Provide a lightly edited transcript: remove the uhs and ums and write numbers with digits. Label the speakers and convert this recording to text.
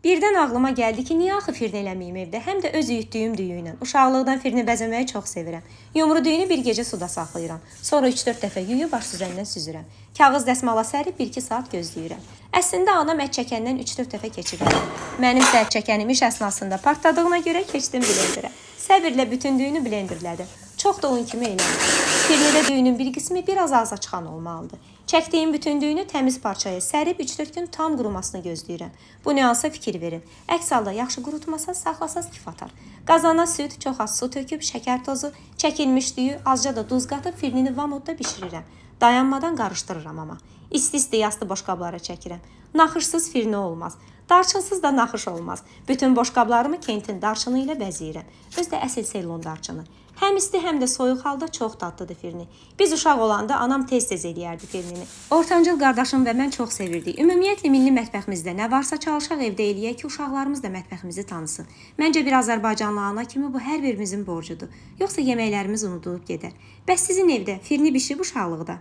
Speaker 1: Birdən ağlıma gəldi ki, niyə axı firni eləməyim evdə? Həm də öz üyütdüyüm düyüylə. Uşaqlıqdan firni bəzəməyi çox sevirəm. Yumru düyünü bir gecə suda saxlayıram. Sonra 3-4 dəfə yuyub baş süzəndən süzürəm. Kağız dəsmala sərib 1-2 saat gözləyirəm. Əslində anam ət çəkəndən 3-4 dəfə keçirəm. Mənim isə ət çəkənim iş əsnasında partladığına görə keçdim blenderə. Səbirlə bütün düyünü blenderlədim. Çox da un kimi elədim. Firnidə düyünün bir qismi biraz az açıqan olmalıdır. Çəkdiyim bütün düyünü təmiz parçaya sərib 3-4 gün tam qurumasını gözləyirəm. Bu nüansa fikir verin. Əks halda yaxşı qurutmasaz, saxlasaz kif atar. Qazana süd, çox az su töküb, şəkər tozu, çəkilmiş düyü, azca da duz qatıb firnini vamodda bişirirəm. Dayanmadan qarışdırıram amma. İsti-isti yastı boşqablara çəkirəm. Naxışsız firni olmaz. Darçınsız da naxış olmaz. Bütün boşqablarımı Kentin darçını ilə bəzəyirəm. Özü də əsl Seylon darçını. Həm isti, həm də soyuq halda çox dadlıdır firni. Biz uşaq olanda anam tez-tez eləyərdi firnini. Ortancıl qardaşım və mən çox sevirdik. Ümumiyyətlə milli mətbəximizdə nə varsa çalışaq evdə eləyək ki, uşaqlarımız da mətbəximizi tanısın. Məncə bir Azərbaycanlı ana kimi bu hər birimizin borcudur. Yoxsa yeməklərimiz unudulub gedər. Bəs sizin evdə firni bişib uşaqlıqda?